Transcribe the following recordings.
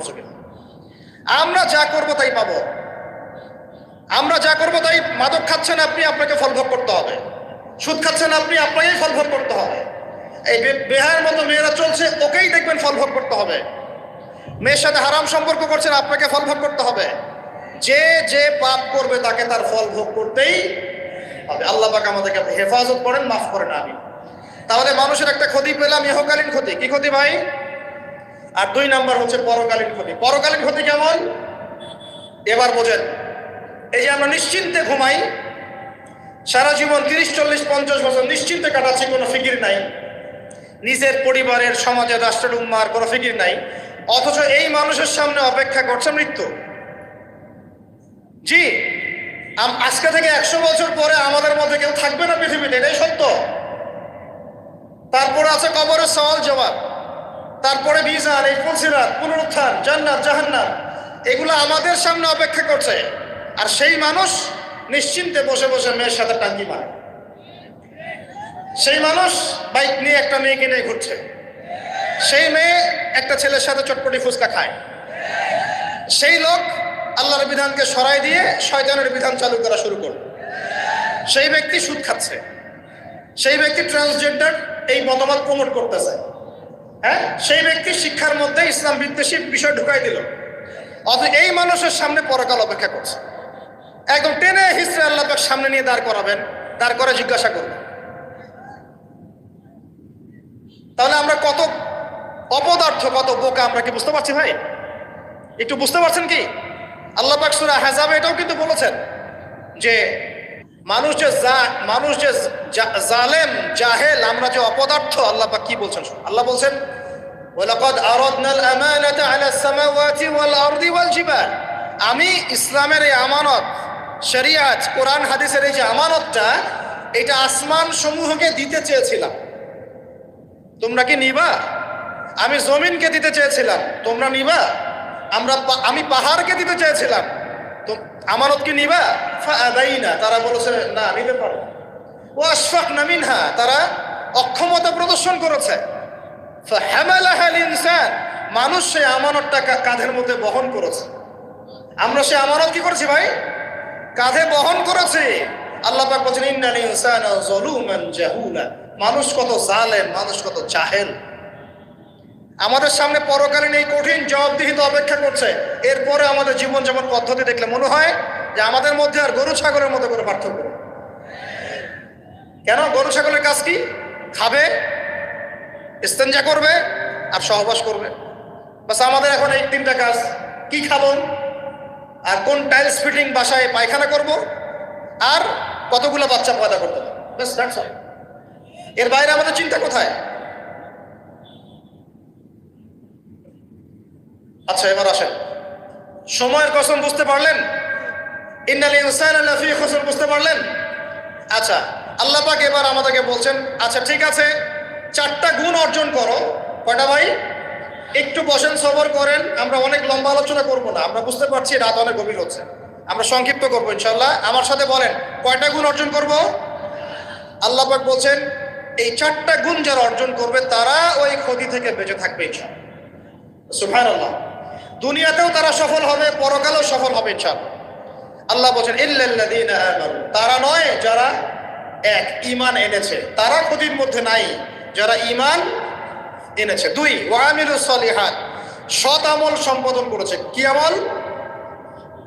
নাউজুবিল্লাহ। আমরা যা করব তাই পাবো। আমরা যা করব তাই, মাদক খাচ্ছেন আপনি, আপনাকে ফল ভোগ করতে হবে। সুদ খাচ্ছেন আপনি, আপনাকেই ফল ভোগ করতে হবে। এই বেহায়ের মতো মেয়েরা চলছে, ওকেই দেখবেন ফল ভোগ করতে হবে। মেয়ের সাথে হারাম সম্পর্ক করছেন, আপনাকে ফল ভোগ করতে হবে। যে যে পাপ করবে তাকে তার ফল ভোগ করতেই হবে। আল্লাহ পাক আমাদেরকে হেফাজত করেন, মাফ করেন, আমিন। তাহলে মানুষের একটা ক্ষতি পেলাম, ইহকালীন ক্ষতি। কি ক্ষতি ভাই? আর 2 নাম্বার হচ্ছে পরকালীন ক্ষতি। পরকালীন ক্ষতি কেমন এবার বোঝেন। এই যে আমরা নিশ্চিন্তে ঘুমাই, সারা জীবন 30, 40, 50 বছর নিশ্চিন্তে কাটাচ্ছি, কোনো ফিকির নাই, নিজের পরিবারের, সমাজের, রাষ্ট্রের, উম্মার কোনো ফিকির নাই। অথচ এই মানুষের সামনে অপেক্ষা করছে মৃত্যু। জি, আজকে থেকে 100 বছর পরে আমাদের মধ্যে কেউ থাকবে না পৃথিবীতে, এটাই সত্য। তারপরে আছে কবরের সওয়াল জবাব, তারপরে মিজান, এই ফুলসিরাত, পুনরুত্থান, জান্নাত, জাহান্নাম, এগুলো আমাদের সামনে অপেক্ষা করছে। আর সেই মানুষ নিশ্চিন্তে বসে বসে মেয়ের সাথে টাঙ্গি মারে। সেই মানুষ বাইক নিয়ে একটা মেয়েকে নিয়ে ঘুরছে। সেই মেয়ে একটা ছেলের সাথে চটপটি ফুচকা খায়। সেই লোক আল্লাহর বিধানকে সরাই দিয়ে শয়তানের বিধান চালু করা শুরু করল। সেই ব্যক্তি সুদ খাচ্ছে। সেই ব্যক্তি ট্রান্সজেন্ডার এই মতবাদ প্রমোট করতেছে। হ্যাঁ, সেই ব্যক্তি শিক্ষার মধ্যে ইসলাম বিদ্বেষী বিষয় ঢুকাই দিল। অথচ এই মানুষের সামনে পরকাল অপেক্ষা করছে। একদম টেনে হিস্ট্রি আল্লাহ পাক সামনে নিয়ে দাঁড় করাবেন, দাঁড় করে জিজ্ঞাসা করবেন। তাহলে আমরা কত অপদার্থ, কত বোকা, আমরা কি বুঝতে পারছি ভাই? একটু বুঝতে পারছেন কি? আল্লাহ পাক সূরা আহজাবে এটাও কিন্তু বলেছেন যে মানুষ যে জালেম, জাহেল, আমরা যে অপদার্থ, আল্লাহ পাক কি বলছেন? আল্লাহ বলছেন, ওয়ালাকাদ আরাদনাল আমানাতা আলাস সামাওয়াতি ওয়াল আরদি ওয়াল জিবাল। আমি ইসলামের এই আমানত, শরিয়াত, কোরআন হাদিসের এই যে আমানতটা, এটা আসমান সমূহকে দিতে চেয়েছিলাম, তোমরা কি নিবা? আমি জমিনকে দিতে চেয়েছিলাম, তোমরা নিবা? আমি পাহাড়কে দিতে চেয়েছিলাম, তো আমানত কি নিবা? ফাআবাইনা, তারা বলেছে না, নিতে পারো। ওয়াশফাকনা মিনহা, তারা অক্ষমতা প্রদর্শন করেছে। ফাহামালাহাল ইনসান, মানুষ সেই আমানতটা কাঁধের মধ্যে বহন করেছে। আমরা সেই আমানত কি করেছি ভাই? কাঁধে বহন করেছি। আল্লাহ পাক বলেন, ইন্নাল ইনসানা যালুমান জাহুলা, মানুষ কত জালেম, মানুষ কত জাহেল। আমাদের সামনে পরকালীন এই কঠিন জবাবদিহিতা অপেক্ষা করছে। এরপরে আমাদের জীবন যেমন পদ্ধতি দেখলে মনে হয় যে আমাদের মধ্যে আর গরু ছাগলের মতো করে পার্থক্য। কেন? গরু ছাগলের কাজ কি? খাবে, ইস্তেঞ্জা করবে আর সহবাস করবে, বাস। আমাদের এখন এই 3টা কাজ। কি খাবো, আর কোন টাইলস ফিটিং বাসায় পায়খানা করব, আর কতগুলো বাচ্চা পয়দা করতে হবে, বাস, দ্যাটস অল। এর বাইরে আমাদের চিন্তা কোথায়? আচ্ছা, এবার আসেন, সময়ের কসম বুঝতে পারলেন? ইন্নাল ইনসানা লাফি খুসর বুঝতে পারলেন? আচ্ছা, আল্লাহ পাক এবার আমাদেরকে বলছেন, আচ্ছা ঠিক আছে, 4টা গুণ অর্জন করো। কয়টা ভাই? একটু বসেন, সবর করেন। আমরা অনেক লম্বা আলোচনা করব না, আমরা বুঝতে পারছি রাত অনেক গভীর হচ্ছে, আমরা সংক্ষিপ্ত করবো ইনশাল্লাহ। আমার সাথে বলেন, কয়টা গুণ অর্জন করব? আল্লাহ পাক বলছেন, এই 4টা গুণ যারা অর্জন করবে তারা ওই ক্ষতি থেকে বেঁচে থাকবে ইনশাআল্লাহ। সুবহানাল্লাহ। দুনিয়াতেও তারা সফল হবে, পরকালেও সফল হবে ইনশাআল্লাহ। আল্লাহ বলছেন, ইল্লাল্লাযীনা আমানু, তারা নয় যারা ঈমান এনেছে, তারা ক্ষতির মধ্যে নাই, যারা ঈমান এনেছে। 2, ওয়া আমিলুস সলিহাত, সৎ আমল সম্পাদন করেছে। কি আমল?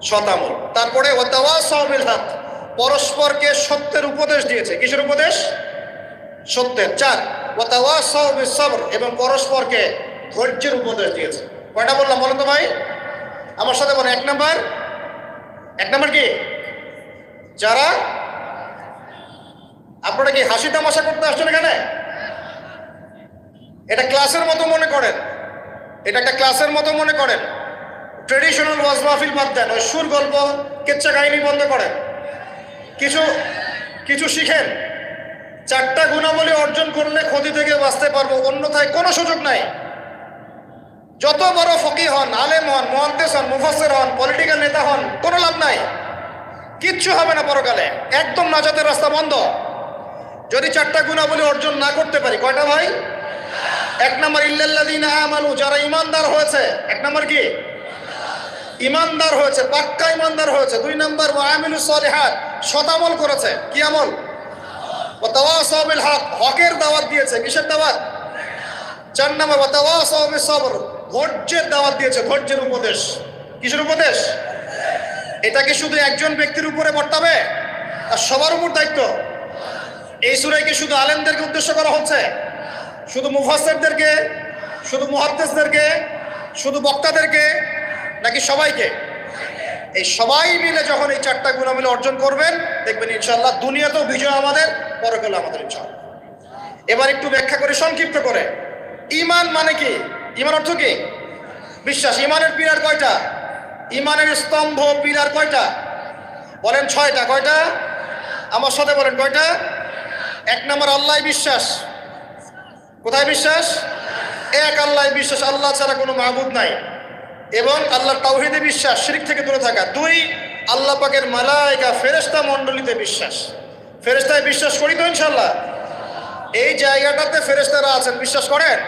সৎ আমল। তারপরে ওয়া তাওয়াসাউ বিল হক, পরস্পরকে সত্যের উপদেশ দিয়েছে। কিসের উপদেশ? সত্যের। 4, ওয়া তাওয়াসাউ বিস সবর, এবং পরস্পরকে ধৈর্যের উপদেশ দিয়েছে। কয়টা বললাম বলেন তো ভাই? আমার সাথে বলেন। 1 নাম্বার কি? যারা, আপনারা কি হাসি তামাশা করতে আসছেন এখানে? এটা ক্লাসের মতো মনে করেন, এটা একটা ক্লাসের মতো মনে করেন। ট্রেডিশনাল ওয়াজ মাহফিল বাদ দেন, ওই সুর, গল্প, কেচ্চা কাহিনী বন্ধ করেন, কিছু শিখেন। 4টা গুণাবলী অর্জন করলে ক্ষতি থেকে বাঁচতে পারবো, অন্যথায় কোনো সুযোগ নাই। যত বড় ফকিহ হন, আলেম হন, মুহাদ্দিস হন, মুফাসসির হন, পলিটিক্যাল নেতা হন, কোনো লাভ নাই, কিচ্ছু হবে না পরকালে, একদম নাজাতের রাস্তা বন্ধ যদি 4টা গুণাবলী অর্জন না করতে পারি। কয়টা ভাই? এক নম্বর ইল্লাল্লাযীনা আমানু, যারা ঈমানদার হয়েছে। এক নম্বর কি? ঈমানদার হয়েছে, পাক্কা ঈমানদার হয়েছে। দুই নম্বর ওয়া আমিলুস সলিহাত, সৎ আমল করেছে। কি আমল? ওয়া তাওয়াসাউ বিল হক, হকের দাওয়াত দিয়েছে। কিসের দাওয়াত? চার নম্বর ওয়া তাওয়াসাউ বিস সবর, ধৈর্যের দাওয়াত দিয়েছে, ধৈর্যের উপদেশ। কিসের উপদেশ? এটা কি শুধু একজন ব্যক্তির উপরে বর্তাবে? আর সবার উপর দায়িত্ব? এই সূরায় কি শুধু আলেমদেরকে উদ্দেশ্য করা হচ্ছে? শুধু মুফাসসিরদেরকে? শুধু মুহাদ্দিসদেরকে? শুধু বক্তাদেরকে? নাকি সবাইকে? এই সবাই মিলে যখন এই চারটা গুণ মিলে অর্জন করবেন, দেখবেন ইনশাআল্লাহ দুনিয়াতেও বিজয় আমাদের, পরকালে আমাদের ইনশাআল্লাহ। এবার একটু ব্যাখ্যা করে সংক্ষিপ্ত করে, ঈমান মানে কি? ঈমান অর্থ কি? বিশ্বাস। ঈমানের পিলার কয়টা? ঈমানের স্তম্ভ পিলার কয়টা? বলেন 6টা। কয়টা? আমার সাথে বলেন কয়টা? এক নম্বর আল্লাহ বিশ্বাস। কোথায় বিশ্বাস? এক আল্লাহ বিশ্বাস, আল্লাহ ছাড়া কোনো মাবুদ নাই। এবং আল্লাহর তাওহীদে বিশ্বাস, শিরক থেকে দূরে থাকা। দুই, আল্লাহ পাকের মালায়েকা ফেরেশতা মণ্ডলীতে বিশ্বাস। ফেরেশতায় বিশ্বাস করি তো ইনশাআল্লাহ? এই জায়গাটাতে ফেরেশতারা আছেন, বিশ্বাস করেন?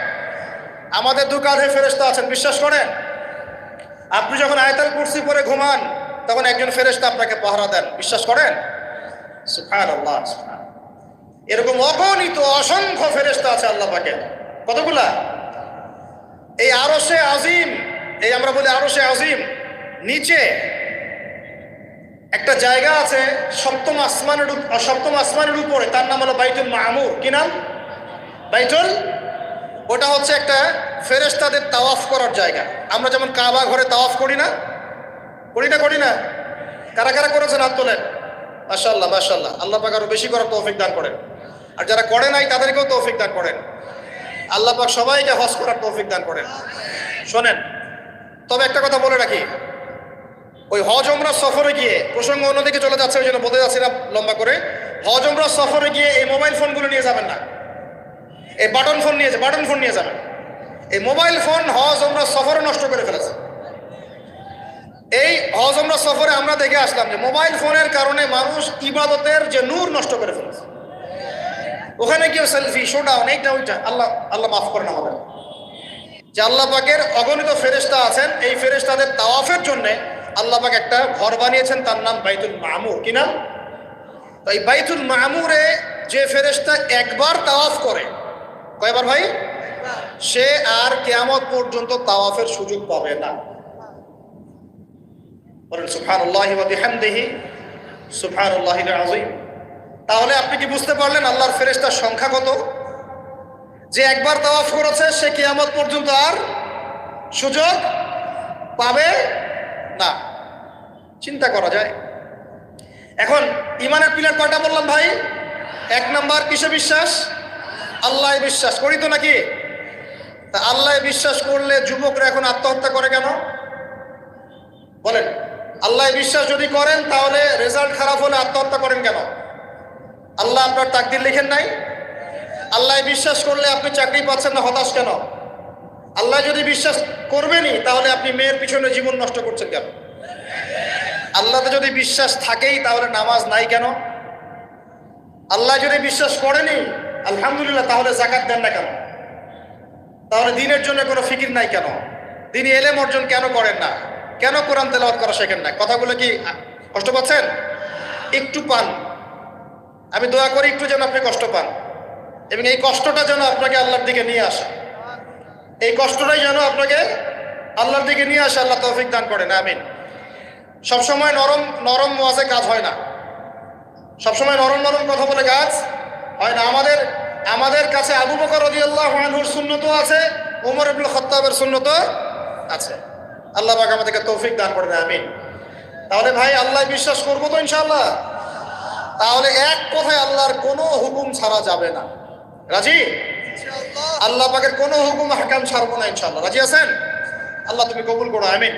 আমাদের দু কাঁধে ফেরেশতা আছেন, বিশ্বাস করেন? আপনি যখন আয়াতুল কুরসি পড়ে ঘুমান, তখন একজন ফেরেশতা আপনাকে পাহারা দেন, বিশ্বাস করেন? সুবহানাল্লাহ, সুবহানাল্লাহ। এরকম অগণিত অসংখ্য ফেরেশতা আছে আল্লাহ পাকের। কতগুলা? এই আরশে আজিম, এই আমরা বলি আরশে আজিম, নিচে একটা জায়গা আছে সপ্তম আসমানের উপরে, তার নাম হলো বাইতুল মামুর। কি নাম? বাইতুল। ওটা হচ্ছে একটা ফেরেশতাদের তাওয়াফ করার জায়গা। আমরা যেমন কাবা ঘরে তাওয়াফ করি না? করি না? কারা কারা করেছেন হাত তোলেন? মাশাআল্লাহ, মাশাআল্লাহ। আল্লাহ পাক আরো বেশি করার তৌফিক দান করেন। আর যারা করে নাই তাদেরকেও তৌফিক দান করেন। আল্লাহ পাক সবাইকে হজ করার তৌফিক দান করেন। শোনেন, তবে একটা কথা বলে রাখি, ওই হজ উমরা সফরে গিয়ে, প্রসঙ্গ অন্যদিকে চলে যাচ্ছে, ওই জন্য বলতে যাচ্ছি না লম্বা করে, হজ উমরা সফরে গিয়ে এই মোবাইল ফোনগুলো নিয়ে যাবেন না। এই বাটন ফোন নিয়ে যাবেন। এই মোবাইল ফোন হজ উমরা সফরে নষ্ট করে ফেলেছে। এই হজ উমরা সফরে আমরা দেখে আসলাম যে মোবাইল ফোনের কারণে মানুষ ইবাদতের যে নূর নষ্ট করে ফেলেছে। ওখানে গিয়ে সেলফি, শোডাউন, এইটা ওইটা। আল্লাহ মাফ করেন আমাদের। যে আল্লাহ পাকের অগণিত ফেরেশতা আছেন, এই ফেরেশতাদের তাওয়াফের জন্য আল্লাহ পাক একটা ঘর বানিয়েছেন, তার নাম বাইতুল মামুর। কি নাম? তো এই বাইতুল মামুরে যে ফেরেশতা একবার তাওয়াফ করে, কয়বার ভাই? সে আর কিয়ামত পর্যন্ত তাওয়াফের সুযোগ পাবে না। বলেন সুবহানাল্লাহি ওয়া বিহামদিহি, সুবহানাল্লাহিল আযীম। তাহলে আপনি কি বুঝতে পারলেন আল্লাহর ফেরেশতার সংখ্যা কত? যে একবার তাওয়াফ করেছে সে কিয়ামত পর্যন্ত আর সুযোগ পাবে না। চিন্তা করা যায়। এখন ঈমানের পিলার কয়টা বললাম ভাই? এক নাম্বার কিসে বিশ্বাস? আল্লাহ বিশ্বাস করি তো নাকি? তা আল্লাহ বিশ্বাস করলে যুবকরা এখন আত্মহত্যা করে কেন? বলেন, আল্লাহ বিশ্বাস যদি করেন তাহলে রেজাল্ট খারাপ হলে আত্মহত্যা করেন কেন? আল্লাহ আপনার তাকদির লিখেন নাই? আল্লাহ বিশ্বাস করলে আপনি চাকরি পাচ্ছেন না, হতাশ কেন? আল্লাহ যদি বিশ্বাস করবেনই, তাহলে আপনি মেয়ের পিছনে জীবন নষ্ট করছেন কেন? আল্লাহতে যদি বিশ্বাস থাকেই, তাহলে নামাজ নাই কেন? আল্লাহ যদি বিশ্বাস করেনি, আলহামদুলিল্লাহ, তাহলে যাকাত দেন না কেন? তাহলে দ্বীনের জন্য কোনো ফিকির নাই কেন? দ্বীনি ইলম অর্জন কেন করেন না? কেন কোরআন তেলাওয়াত করা শেখেন না? কথাগুলো কি কষ্ট পাচ্ছেন? একটু পান। আমি দোয়া করি একটু যেন আপনি কষ্ট পান, এবং এই কষ্টটা যেন আপনাকে আল্লাহর দিকে নিয়ে আসে। এই কষ্টটাই যেন আপনাকে আল্লাহর দিকে নিয়ে আসে। আল্লাহ তৌফিক দান করেন, আমিন। সবসময় নরম ওয়াজে কাজ হয় না। সবসময় নরম কথা বলে কাজ হয় না। আমাদের কাছে আবু বকর রাদিয়াল্লাহু আনহুর সুন্নতও আছে, ওমর ইবনে খাত্তাবের সুন্নতও আছে। আল্লাহ পাক আমাদেরকে তৌফিক দান করেন, আমিন। তাহলে ভাই আল্লাহ বিশ্বাস করবো তো ইনশাআল্লাহ? তাহলে এক কথায় আল্লাহর কোনো হুকুম ছাড়া যাবে না। রাজি? আল্লাহ পাকের কোনো হুকুম আহকাম ছাড়বো না ইনশাআল্লাহ। রাজি আছেন? আল্লাহ তুমি কবুল করো, আমিন।